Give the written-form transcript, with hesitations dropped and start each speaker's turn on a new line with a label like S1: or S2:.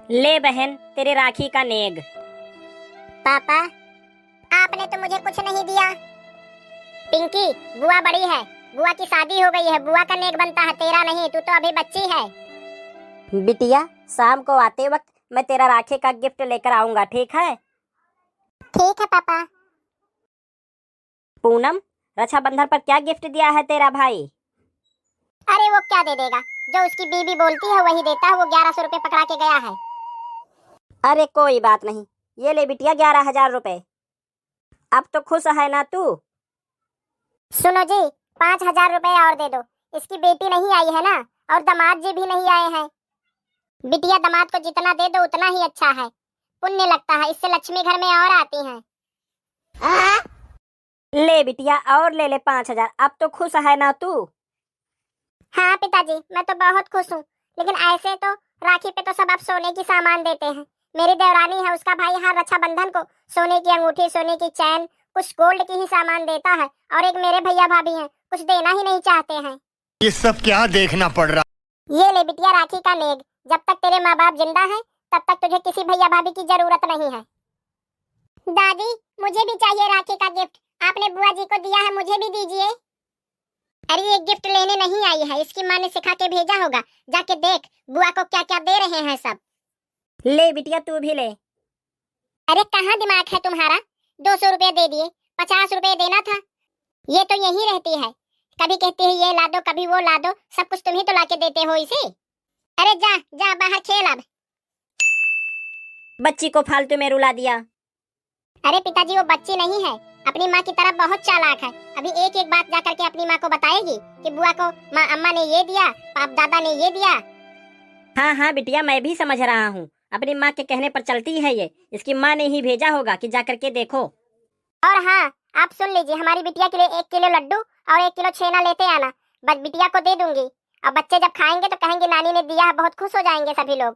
S1: ले बहन तेरे राखी का नेग।
S2: पापा, आपने तो मुझे कुछ नहीं दिया। पिंकी, बुआ बड़ी है, बुआ की शादी हो गई है, बुआ का नेक बनता है, तेरा नहीं, तू तो अभी बच्ची है।
S1: बिटिया शाम को आते वक्त मैं तेरा राखी का गिफ्ट लेकर आऊंगा, ठीक है?
S2: ठीक है पापा।
S1: पूनम, रक्षाबंधन पर क्या गिफ्ट दिया है तेरा भाई?
S2: अरे वो क्या दे देगा, जो उसकी बीबी बोलती है वही देता है। वो 1100 रुपए पकड़ा के गया है।
S1: अरे कोई बात नहीं, ये ले बिटिया 11,000 रुपए। अब तो खुश है ना तू?
S2: सुनो जी, 5000 रुपए और दे दो। इसकी बेटी नहीं आई है ना, और दामाद जी भी नहीं आए हैं। बिटिया दामाद को जितना दे दो उतना ही अच्छा है, पुण्य लगता है, इससे लक्ष्मी घर में और आती हैं।
S1: ले बिटिया और ले ले 5,000। अब तो खुश है ना तू?
S2: हाँ पिताजी, मैं तो बहुत खुश हूँ, लेकिन ऐसे तो राखी पे तो सब आप सोने की सामान देते हैं। मेरी देवरानी है, उसका भाई हर रक्षाबंधन को सोने की अंगूठी, सोने की चैन, कुछ गोल्ड की ही सामान देता है। और एक मेरे भैया भाभी हैं, कुछ देना ही नहीं चाहते हैं।
S3: ये सब क्या देखना पड़ रहा?
S2: ये ले बिटिया राखी का नेग। जब तक तेरे माँ बाप जिंदा हैं, तब तक तुझे किसी भैया भाभी की जरूरत नहीं है। दादी, मुझे भी चाहिए राखी का गिफ्ट। आपने बुआ जी को दिया है, मुझे भी दीजिए। अरे ये गिफ्ट लेने नहीं आई है, इसकी माँ ने सिखा के भेजा होगा। जाके देख बुआ को क्या क्या दे रहे हैं सब।
S1: ले बिटिया तू भी ले।
S2: अरे कहाँ दिमाग है तुम्हारा, 200 रुपए दे दिए, 50 रुपए देना था। ये तो यही रहती है, कभी कहती है ये ला दो, कभी वो ला दो, सब कुछ तुम ही तो लाके देते हो इसे। अरे जा जा बाहर खेल अब।
S1: बच्ची को फालतू में रुला दिया।
S2: अरे पिताजी, वो बच्ची नहीं है, अपनी माँ की तरह बहुत चालाक है। अभी एक एक बात जाकर के अपनी माँ को बताएगी कि बुआ को माँ अम्मा ने ये दिया, पाप दादा ने ये दिया।
S1: हाँ हाँ बिटिया, मैं भी समझ रहा हूँ, अपनी माँ के कहने पर चलती है ये। इसकी माँ ने ही भेजा होगा कि जाकर के देखो।
S2: और हाँ, आप सुन लीजिए, हमारी बिटिया के लिए 1 किलो लड्डू और 1 किलो छेना लेते आना। बस बिटिया को दे दूंगी, और बच्चे जब खाएंगे तो कहेंगे नानी ने दिया है, बहुत खुश हो जाएंगे सभी लोग।